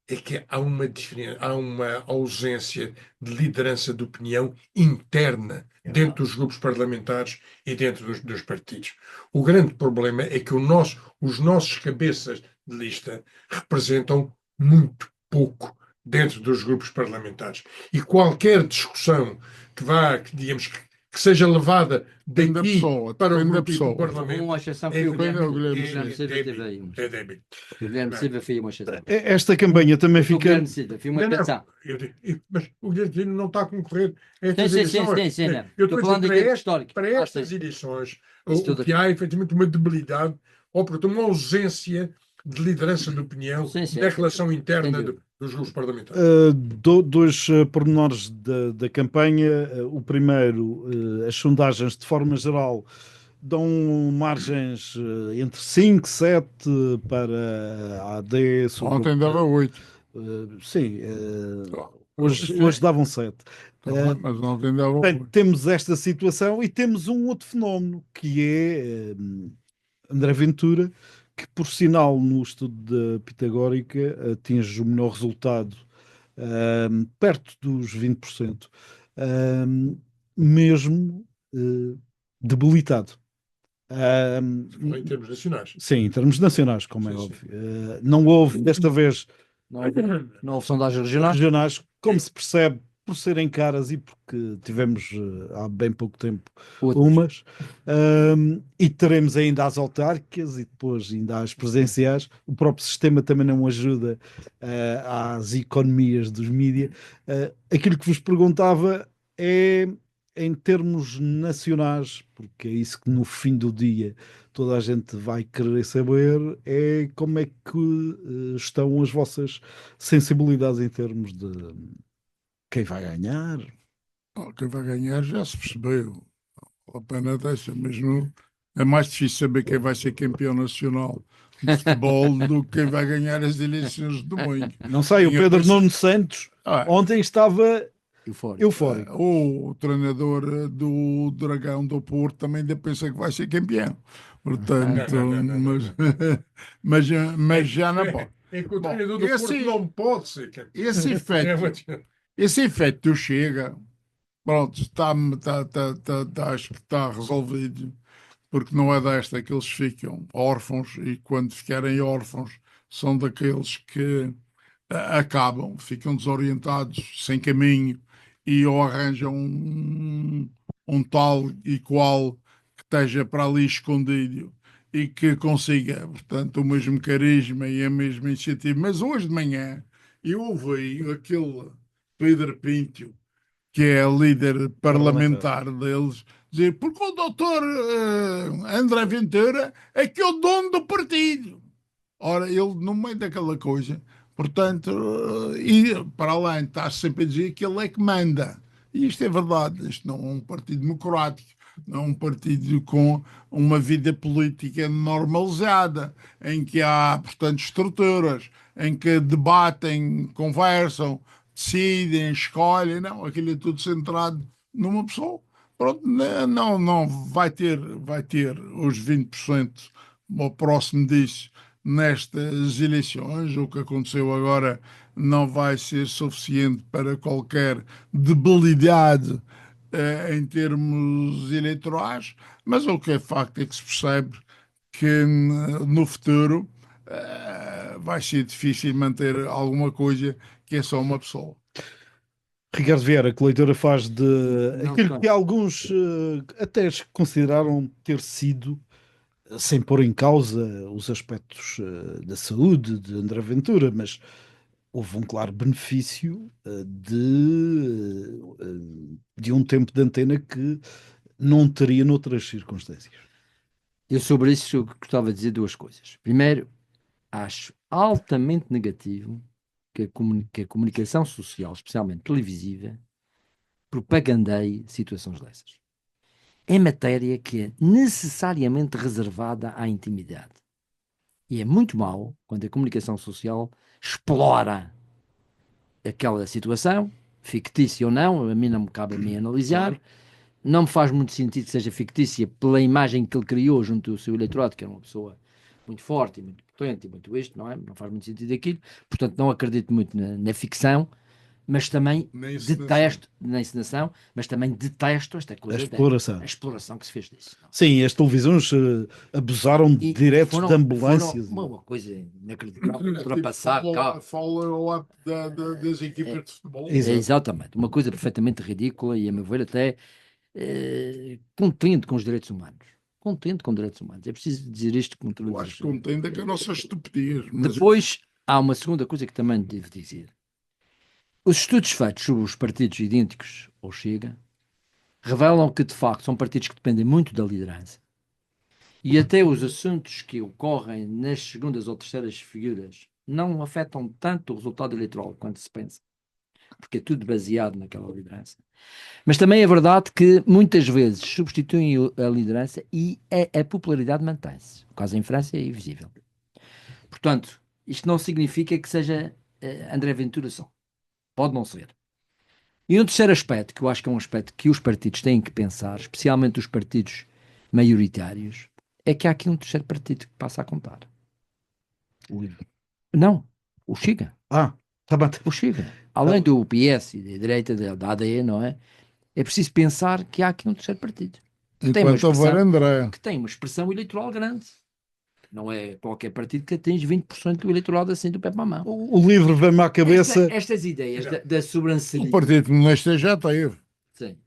é que há uma diferença, há uma ausência de liderança de opinião interna dentro dos grupos parlamentares e dentro dos partidos. O grande problema é que os nossos cabeças de lista representam muito pouco dentro dos grupos parlamentares. E qualquer discussão digamos, que seja levada Depende da daqui pessoa, para o depende da grupo do pessoa. Parlamento Uma exceção é foi o Depende do Guilherme Guilherme Silva Silva. teve aí. é débil. O Guilherme Silva foi uma exceção. Esta campanha também O fica. Guilherme Silva foi uma Não, não, exceção. mas o Guilherme não está a concorrer a Sim, estas sim, sim, eleições. sim, sim, não. Eu Estou estou a falando dizer, daquele histórico. para estas sim. eleições, Isso o tudo que há é efetivamente uma debilidade, ou portanto uma ausência de liderança de opinião Sim, sim, da sim. relação interna Sem dúvida. dos grupos parlamentares. Dois pormenores da campanha. O primeiro, as sondagens, de forma geral, dão margens entre 5, 7 para a AD. Ontem dava 8. Sim, hoje davam 7. Mas ontem dava Portanto, 8. temos esta situação e temos um outro fenómeno que é André Ventura, que por sinal no estudo da Pitagórica atinge o melhor resultado, perto dos 20%, mesmo debilitado. Em termos nacionais. Sim, em termos nacionais, como é Sim, sim. óbvio. Não houve desta vez Não houve sondagens regionais. regionais, como se percebe, por serem caras e porque tivemos há bem pouco tempo Outras. umas, e teremos ainda as autárquicas e depois ainda as presidenciais. O próprio sistema também não ajuda às economias dos mídias. Aquilo que vos perguntava é, em termos nacionais, porque é isso que no fim do dia toda a gente vai querer saber, é como é que estão as vossas sensibilidades em termos de quem vai ganhar. Quem vai ganhar já se percebeu. A pena dessa, mesmo é mais difícil saber quem vai ser campeão nacional de futebol do que quem vai ganhar as eleições de domingo. Não sei, o Ninguém Pedro pensa- Nuno Santos ontem estava eufórico. O treinador do Dragão do Porto também ainda pensa que vai ser campeão. Portanto, mas já não pode. É que o Bom, treinador do Porto não pode ser campeão. Esse efeito chega, pronto, acho que está resolvido, porque não é desta que eles ficam órfãos e quando ficarem órfãos são daqueles que acabam, ficam desorientados, sem caminho e ou arranjam um tal e qual que esteja para ali escondido e que consiga, portanto, o mesmo carisma e a mesma iniciativa. Mas hoje de manhã eu ouvi aquele Pedro Pinto, que é líder parlamentar deles, dizer porque o doutor André Ventura é que é o dono do partido. Ora, ele no meio daquela coisa, portanto, e para além está sempre a dizer que ele é que manda. E isto é verdade, isto não é um partido democrático, não é um partido com uma vida política normalizada, em que há, portanto, estruturas, em que debatem, conversam, decidem, escolhem, não, aquilo é tudo centrado numa pessoa. Pronto, não vai ter os 20% ou próximo disso nestas eleições. O que aconteceu agora não vai ser suficiente para qualquer debilidade em termos eleitorais, mas o que é facto é que se percebe que no futuro vai ser difícil manter alguma coisa que é só uma pessoa. Ricardo Vieira, que leitura faz de Não aquilo sei. que alguns até consideraram ter sido, sem pôr em causa os aspectos da saúde de André Ventura, mas houve um claro benefício de um tempo de antena que não teria noutras circunstâncias. Eu sobre isso gostava de dizer duas coisas. Primeiro, acho altamente negativo que a comunicação social, especialmente televisiva, propagandeie situações dessas. É matéria que é necessariamente reservada à intimidade. E é muito mau quando a comunicação social explora aquela situação, fictícia ou não, a mim não me cabe a mim analisar. Não me faz muito sentido que seja fictícia pela imagem que ele criou junto ao seu eleitorado, que era uma pessoa muito forte e muito potente e muito isto, não é? Não faz muito sentido aquilo. Portanto, não acredito muito na ficção, mas também Na encenação. detesto, na encenação, mas também detesto esta A coisa exploração. da exploração que se fez disso. Não é? Sim, as televisões abusaram de E diretos de ambulâncias. uma coisa inacreditável, Tipo, ultrapassar cá. follow-up das equipas de futebol. Exato. Exatamente, uma coisa perfeitamente ridícula e, a meu ver, até contente com os direitos humanos. Contente com os direitos humanos. É preciso dizer isto com todas Eu as acho que contente é com a nossa estupidez. Mas Depois, há uma segunda coisa que também devo dizer. Os estudos feitos sobre os partidos idênticos ao Chega revelam que, de facto, são partidos que dependem muito da liderança. E até os assuntos que ocorrem nas segundas ou terceiras figuras não afetam tanto o resultado eleitoral quanto se pensa, porque é tudo baseado naquela liderança. Mas também é verdade que muitas vezes substituem a liderança e a popularidade mantém-se. O caso em França é visível. Portanto, isto não significa que seja André Ventura só. Pode não ser. E um terceiro aspecto, que eu acho que é um aspecto que os partidos têm que pensar, especialmente os partidos maioritários, é que há aqui um terceiro partido que passa a contar. Não, o Chega. Ah, tá bem. O Chega. Além do PS e da direita da AD, não é? É preciso pensar que há aqui um terceiro partido. enquanto houver André, Que tem uma expressão eleitoral grande. Não é qualquer partido que atinge 20% do eleitorado assim do pé para a mão. O livro vem-me à cabeça. Estas ideias da sobranceria. o Partido Comunista já teve. Sim.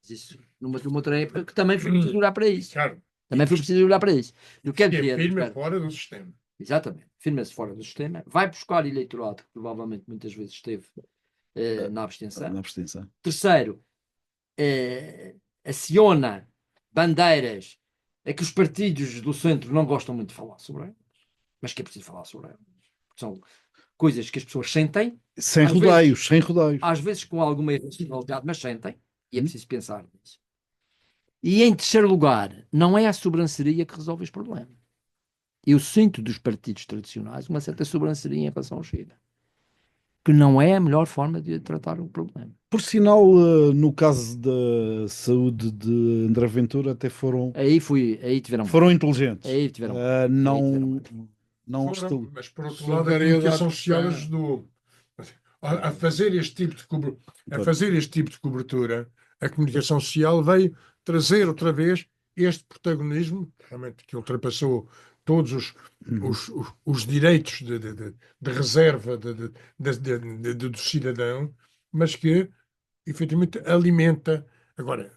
Isso, numa outra época que também foi preciso olhar para isso. Claro. Também foi preciso olhar para isso. Eu quero Que é dizer, firme espera, fora do sistema. exatamente, firma-se fora do sistema, vai buscar eleitorado que provavelmente muitas vezes esteve na abstenção. Na abstenção. Terceiro, aciona bandeiras a que os partidos do centro não gostam muito de falar sobre elas, mas que é preciso falar sobre elas. São coisas que as pessoas sentem, Sem Às rodeios, sem rodeios. às vezes com alguma irracionalidade, mas sentem, e é preciso pensar nisso. E em terceiro lugar, não é a sobranceria que resolve os problemas. Eu sinto dos partidos tradicionais uma certa sobranceria em relação ao Chega, que não é a melhor forma de tratar o problema. Por sinal, no caso da saúde de André Ventura, até foram Aí tiveram inteligentes. Aí tiveram Não estou. Mas por outro lado, a comunicação social ajudou a fazer este tipo de cobertura. A comunicação social veio trazer outra vez este protagonismo, realmente que ultrapassou todos os direitos de reserva do cidadão, mas que efetivamente alimenta. Agora,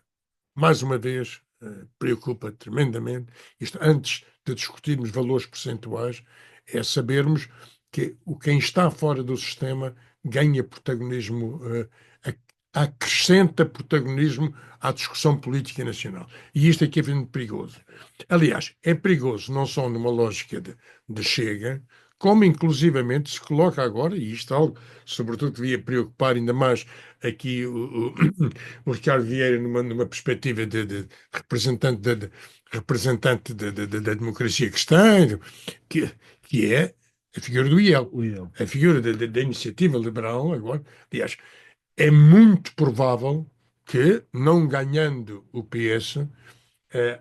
mais uma vez, preocupa tremendamente, isto antes de discutirmos valores percentuais, é sabermos que quem está fora do sistema ganha protagonismo, acrescenta protagonismo à discussão política nacional. E isto é que é muito perigoso. Aliás, é perigoso não só numa lógica de Chega, como inclusivamente se coloca agora, e isto é algo, sobretudo, que devia preocupar ainda mais aqui o Ricardo Vieira numa perspectiva de representante da democracia cristã, que é a figura do IEL. A figura da iniciativa liberal, agora, aliás, é muito provável que, não ganhando o PS,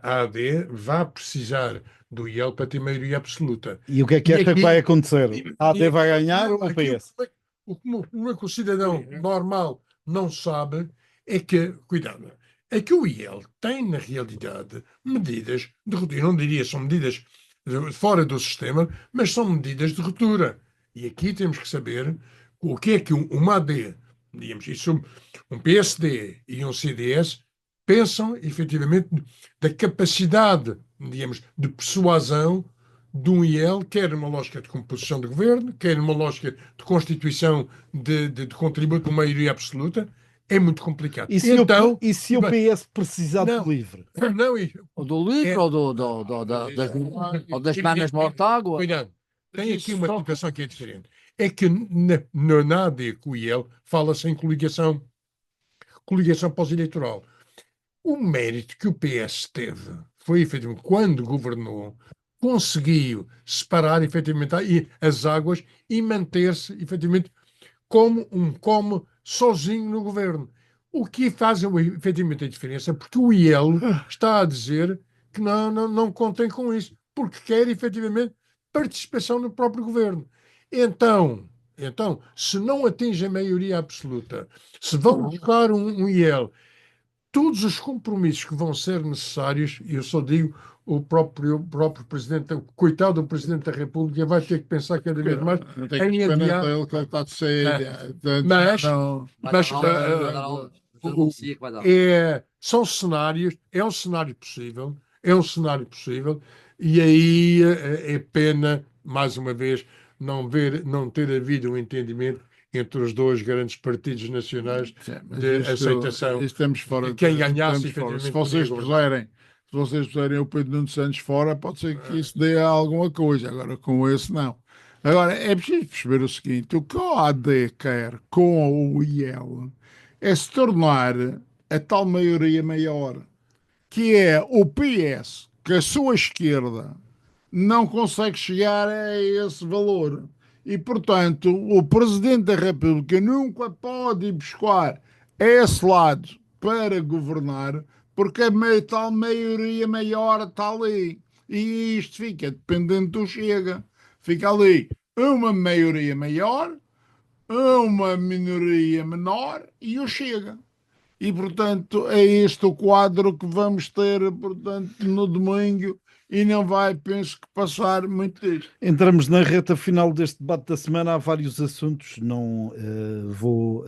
a AD vá precisar do IEL para ter maioria absoluta. E o que é que acha que vai acontecer? A AD vai ganhar ou o PS? O que o cidadão normal não sabe é que, cuidado, é que o IEL tem, na realidade, medidas de ruptura. Eu não diria são medidas fora do sistema, mas são medidas de ruptura. E aqui temos que saber o que é que uma AD, digamos, isso, um PSD e um CDS pensam, efetivamente, da capacidade, digamos, de persuasão de um IEL, quer numa lógica de composição de governo, quer numa lógica de constituição de contributo de maioria absoluta, é muito complicado. E se o PS precisar de livre? Não, ou do livro, ou das manas mortágua. Cuidado. Tem aqui uma situação que é diferente. É que na AD com o IEL fala-se em coligação pós-eleitoral. O mérito que o PS teve foi, efetivamente, quando governou, conseguiu separar, efetivamente, as águas e manter-se, efetivamente, como sozinho no governo. O que faz, efetivamente, a diferença, porque o IEL está a dizer que não contem com isso. porque quer efetivamente participação no próprio governo. Então, se não atinge a maioria absoluta, se vão buscar um IEL, todos os compromissos que vão ser necessários, e eu só digo, o próprio Presidente, o coitado do Presidente da República vai ter que pensar cada vez mais Não tem que em pena adiar. dele que ele está de sair. Mas, Não. mas são cenários, é um cenário possível, e aí é pena, mais uma vez, não ter havido um entendimento entre os dois grandes partidos nacionais de aceitação. Estamos fora. E quem ganhasse, fora. Se efetivamente, vocês puserem o Pedro Nuno Santos fora, pode ser que isso dê a alguma coisa. Agora, com esse, não. Agora, é preciso perceber o seguinte: o que a AD quer com o IEL é se tornar a tal maioria maior, que é o PS, que a sua esquerda não consegue chegar a esse valor. E, portanto, o Presidente da República nunca pode ir buscar esse lado para governar, porque a tal maioria maior está ali. E isto fica dependente do Chega. Fica ali uma maioria maior, uma minoria menor e o Chega. E, portanto, é este o quadro que vamos ter, portanto, no domingo, e não vai, penso que, passar muito disto. Entramos na reta final deste debate da semana. Há vários assuntos, não vou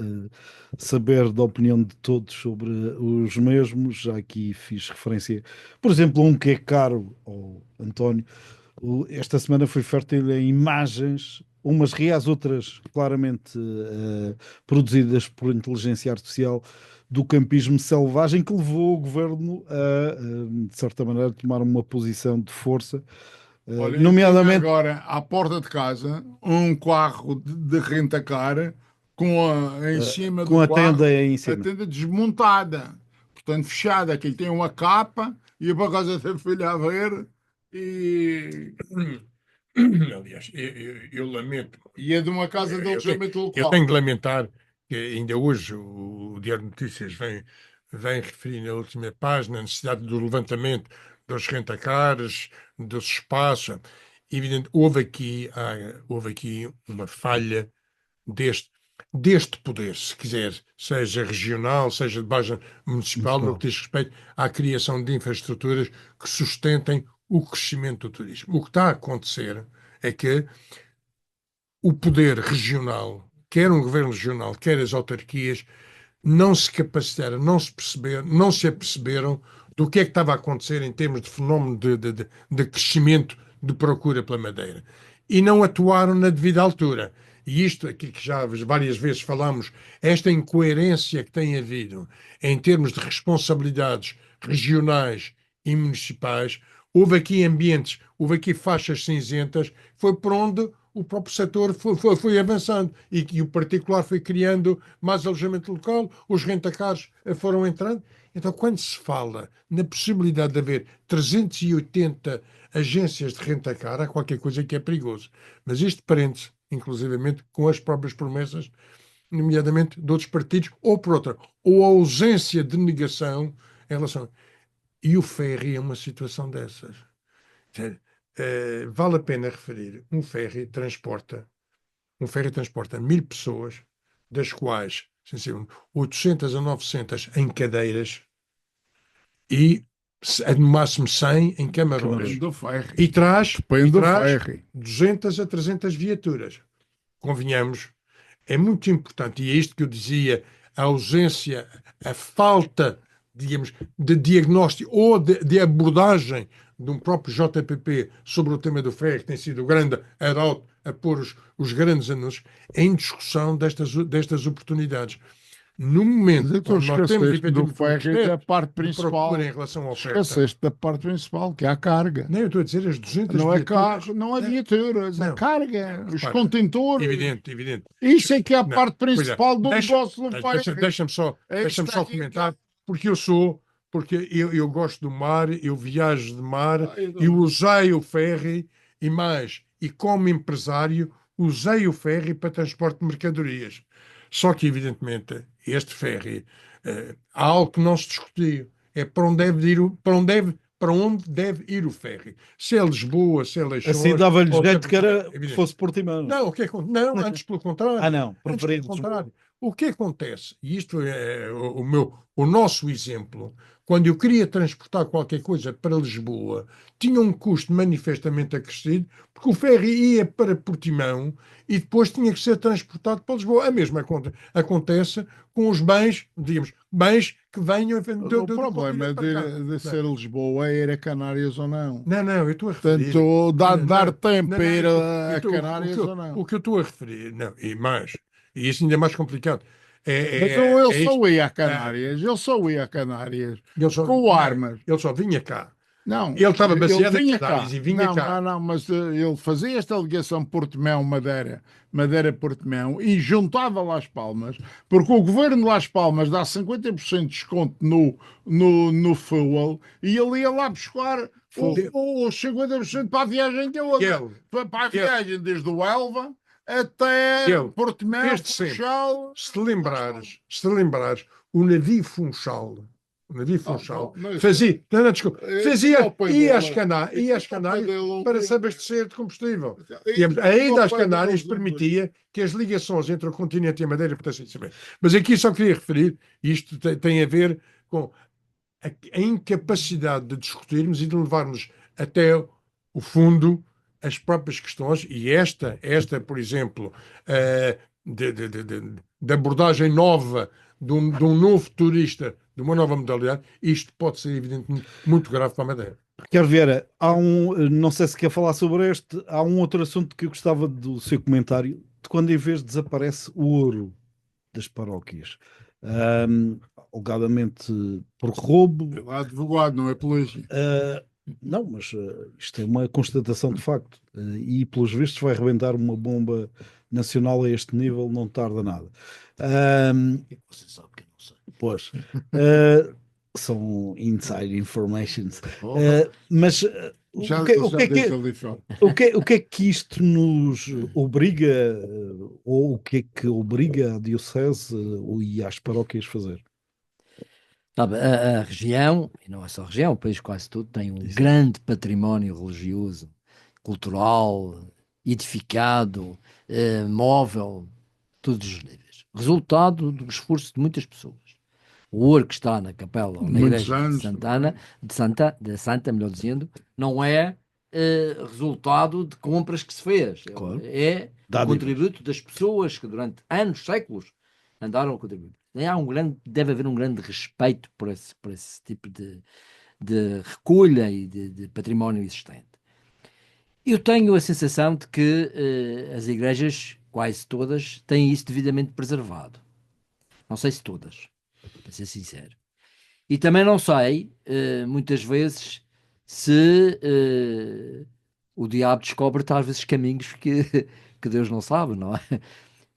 saber da opinião de todos sobre os mesmos. Já aqui fiz referência, por exemplo, a um que é caro ao António. Esta semana foi fértil em imagens, umas reais, outras claramente produzidas por inteligência artificial, do campismo selvagem, que levou o governo de certa maneira, tomar uma posição de força, Olha, nomeadamente agora à porta de casa um carro de rentacar em cima com do a carro, tenda em a cima. tenda desmontada, portanto fechada, que ele tem uma capa, ia para a casa da filha a ver e aliás, eu lamento. ia de uma casa de alojamento Eu local. tenho de lamentar que ainda hoje o Diário de Notícias vem referir na última página a necessidade do levantamento dos rentacares, dos espaços. Evidente, houve aqui uma falha deste poder, se quiser, seja regional, seja de base municipal, no que diz respeito à criação de infraestruturas que sustentem o crescimento do turismo. O que está a acontecer é que o poder regional, quer um governo regional, quer as autarquias, não se capacitaram, não se aperceberam do que é que estava a acontecer em termos de fenómeno de crescimento de procura pela madeira. E não atuaram na devida altura. E isto aqui que já várias vezes falamos, esta incoerência que tem havido em termos de responsabilidades regionais e municipais, houve aqui ambientes, houve aqui faixas cinzentas, foi por onde o próprio setor foi avançando e o particular foi criando mais alojamento local, os rentacares foram entrando. Então, quando se fala na possibilidade de haver 380 agências de rentacar, há qualquer coisa que é perigoso. Mas isto prende-se, inclusivamente, com as próprias promessas, nomeadamente de outros partidos, ou por outra, ou a ausência de negação em relação. E o ferry é uma situação dessas. Vale a pena referir, um ferry transporta 1000 pessoas, das quais, 800 a 900 em cadeiras e no máximo 100 em camarões. E traz 200 a 300 viaturas. Convenhamos, é muito importante, e é isto que eu dizia, a ausência, a falta, digamos, de diagnóstico ou de abordagem de um próprio JPP sobre o tema do ferry, que tem sido o grande arauto a pôr os grandes anúncios, em discussão destas oportunidades. No momento que nós temos do ferry, a parte principal, em relação ao oferta. Esqueceste da parte principal, que é a carga. Nem eu estou a dizer as 200 não é viaturas. Carro, não é viaturas, a carga, os contentores. Evidente. Isso é que é a parte principal do negócio do ferry. Deixa-me só comentar, porque eu gosto do mar, eu viajo de mar, eu usei o ferry e como empresário usei o ferry para transporte de mercadorias. Só que, evidentemente, este ferry há algo que não se discutiu. É para onde para onde deve ir o ferry. Se é Lisboa, se é Leixões... Assim dava-lhes ou se é jeito que era, Evidente. fosse Portimão. Não, não, antes pelo contrário. Ah, não, Antes preferia pelo contrário. O que acontece, e isto é o nosso exemplo, quando eu queria transportar qualquer coisa para Lisboa, tinha um custo manifestamente acrescido, porque o ferry ia para Portimão e depois tinha que ser transportado para Lisboa. A mesma acontece com os bens, digamos, bens que venham O problema continente para cá. de ser Lisboa é ir a Canárias ou não. Não, eu estou a referir. Portanto, dar Não, tempo não, para ir a eu Canárias ou não. o que eu estou a referir, não, e isso ainda é mais complicado, Mas eu é só isto. ia a Canárias, eu só ia a Canárias com Não, armas. ele só vinha cá. Não, Ele estava ele baseado em vinha Canárias cá. e vinha Não, cá. não, mas ele fazia esta ligação Portimão-Madeira, Madeira-Portimão e juntava Las Palmas, porque o governo de Las Palmas dá 50% de desconto no fuel e ele ia lá buscar os 50% para a viagem toda. Para a viagem desde o Elva até Portimão, Desde sempre, Funchal. se te lembrares, o navio Funchal fazia, não, desculpa, ia às Canárias para se abastecer de combustível. Digamos, a ida às Canárias permitia que as ligações entre o continente e a Madeira pudessem ser bem. Mas aqui só queria referir, isto tem a ver com a incapacidade de discutirmos e de levarmos até o fundo as próprias questões, e esta por exemplo, de abordagem nova de um novo turista, de uma nova modalidade, isto pode ser evidentemente muito grave para a Madeira. Ricardo Vieira, não sei se quer falar sobre este, há um outro assunto que eu gostava do seu comentário, de quando em vez desaparece o ouro das paróquias, alegadamente por roubo. É advogado, não é polícia. Não, mas isto é uma constatação de facto, e pelos vistos vai rebentar uma bomba nacional a este nível, não tarda nada. Você sabe que eu não sei. Pois, são inside informations. Mas o que é que isto nos obriga, ou o que é que obriga a Diocese e às paróquias a fazer? Sabe, a região, e não é só a região, o país quase todo tem um grande património religioso, cultural, edificado, móvel, todos os níveis. Resultado do esforço de muitas pessoas. O ouro que está na capela, ou na igreja de Santa, melhor dizendo, não é resultado de compras que se fez. Claro. É o contributo das pessoas que durante anos, séculos, andaram a contribuir. Deve haver um grande respeito por esse tipo de recolha e de património existente. Eu tenho a sensação de que as igrejas, quase todas, têm isso devidamente preservado. Não sei se todas, para ser sincero. E também não sei, muitas vezes, se o diabo descobre, às vezes, caminhos que Deus não sabe, não é?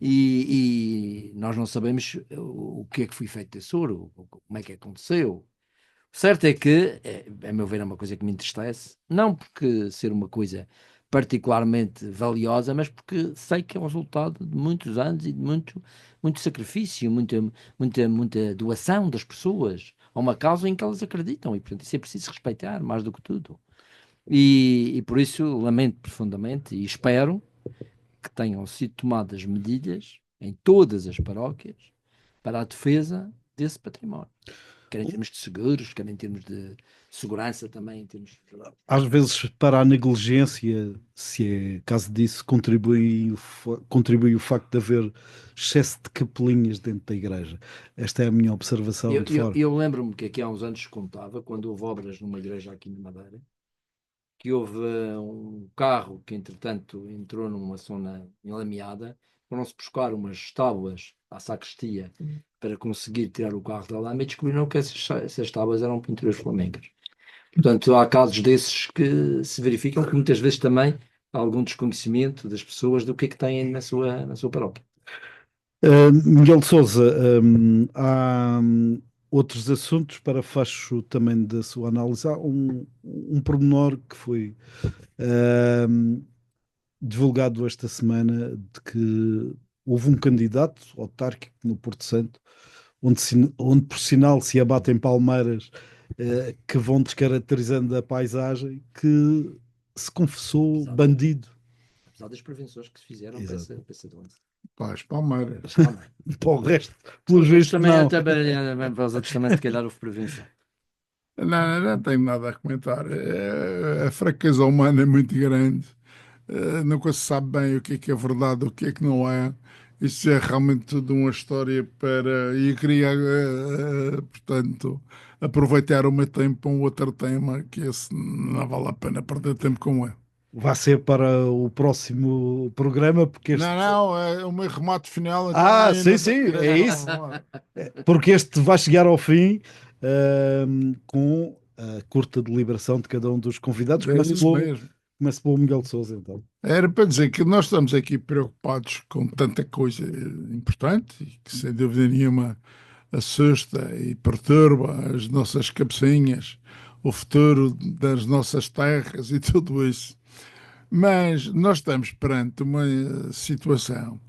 E nós não sabemos o que é que foi feito desse ouro, como é que aconteceu. O certo é que, a meu ver, é uma coisa que me entristece, não porque ser uma coisa particularmente valiosa, mas porque sei que é um resultado de muitos anos e de muito sacrifício, muita doação das pessoas a uma causa em que elas acreditam, e portanto isso é preciso respeitar mais do que tudo. E por isso lamento profundamente e espero que tenham sido tomadas medidas em todas as paróquias para a defesa desse património. Quer em termos de seguros, quer em termos de segurança também. Em termos de... Às vezes, para a negligência, se é caso disso, contribui o facto de haver excesso de capelinhas dentro da igreja. Esta é a minha observação de fora. Eu lembro-me que aqui há uns anos contava, quando houve obras numa igreja aqui na Madeira, que houve um carro que, entretanto, entrou numa zona enlameada, foram-se buscar umas tábuas à sacristia para conseguir tirar o carro da lama e descobriram que essas tábuas eram pinturas flamencas. Portanto, há casos desses que se verificam, que muitas vezes também há algum desconhecimento das pessoas do que é que têm na sua paróquia. Miguel de Sousa, há outros assuntos para facho também da sua análise. Há um pormenor que foi divulgado esta semana, de que houve um candidato autárquico no Porto Santo, onde por sinal se abatem palmeiras que vão descaracterizando a paisagem, que se confessou Exato. bandido. Apesar das prevenções que se fizeram para Exato. essa doença. Pá, as Palmeiras. Mas calma. Para o resto, pelos Os outros vistos, também, não. também, para os outros também, se calhar, houve prevenção. Não tenho nada a comentar. A fraqueza humana é muito grande. Nunca se sabe bem o que é verdade, o que é que não é. Isso é realmente tudo uma história para. E eu queria, portanto, aproveitar o meu tempo para um outro tema, que esse não vale a pena perder tempo com ele. Vai ser para o próximo programa, porque este, Não, é o meu remate final, então sim, ainda sim, tenho que ir é acabar isso. o remate. Porque este vai chegar ao fim, com a curta deliberação de cada um dos convidados. É isso mesmo. Começo pelo Miguel de Sousa, então. Era para dizer que nós estamos aqui preocupados com tanta coisa importante e que, sem dúvida nenhuma, assusta e perturba as nossas cabecinhas, o futuro das nossas terras e tudo isso. Mas nós estamos perante uma situação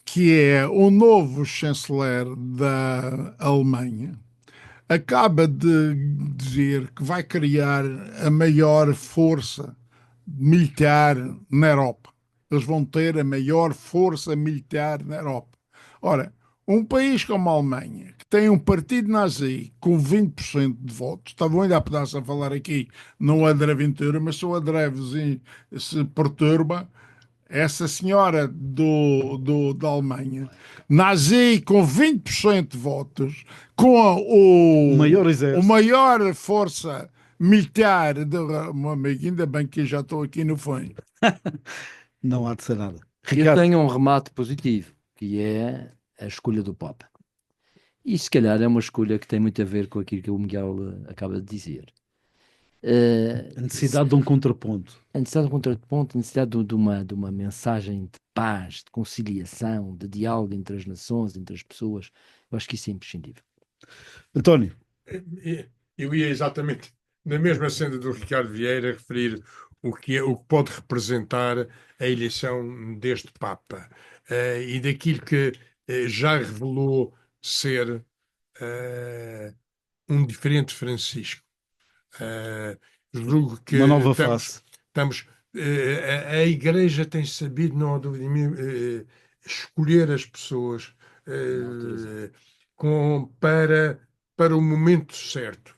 que é o novo chanceler da Alemanha acaba de dizer que vai criar a maior força militar na Europa. Eles vão ter a maior força militar na Europa. Ora, um país como a Alemanha, que tem um partido nazi com 20% de votos, estava ainda a pedaço a falar aqui, não André Ventura, mas só André se perturba, essa senhora da Alemanha, nazi com 20% de votos, com O maior o exército. maior força militar, ainda bem que eu já estou aqui no fim. Não há de ser nada. Eu Ricardo, tenho um remate positivo, que é a escolha do Papa. E se calhar é uma escolha que tem muito a ver com aquilo que o Miguel acaba de dizer. a necessidade de um contraponto. A necessidade de um contraponto, a necessidade de uma mensagem de paz, de conciliação, de diálogo entre as nações, entre as pessoas. Eu acho que isso é imprescindível. António, Eu ia exatamente na mesma senda do Ricardo Vieira referir o que pode representar a eleição deste Papa, e daquilo que já revelou ser um diferente Francisco. Julgo que uma nova face. estamos a Igreja tem sabido, não há dúvida nenhuma, escolher as pessoas para, para o momento certo.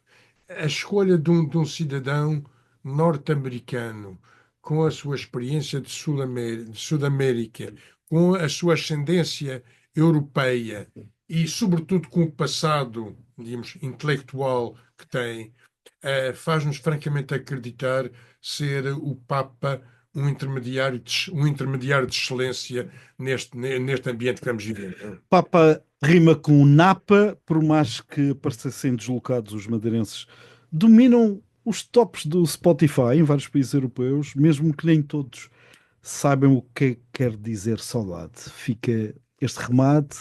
A escolha de um cidadão norte-americano com a sua experiência de Sudamérica, com a sua ascendência europeia e, sobretudo, com o passado, digamos, intelectual que tem, faz-nos francamente acreditar ser o Papa um intermediário de excelência neste ambiente que vamos viver. Papa rima com Napa, por mais que parecessem deslocados, os madeirenses dominam os tops do Spotify em vários países europeus, mesmo que nem todos saibam o que quer dizer saudade. Fica este remate.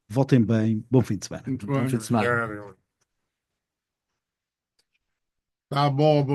Votem bem. Bom fim de semana. Muito Bom bem. fim de semana. Obrigado. Tá bom,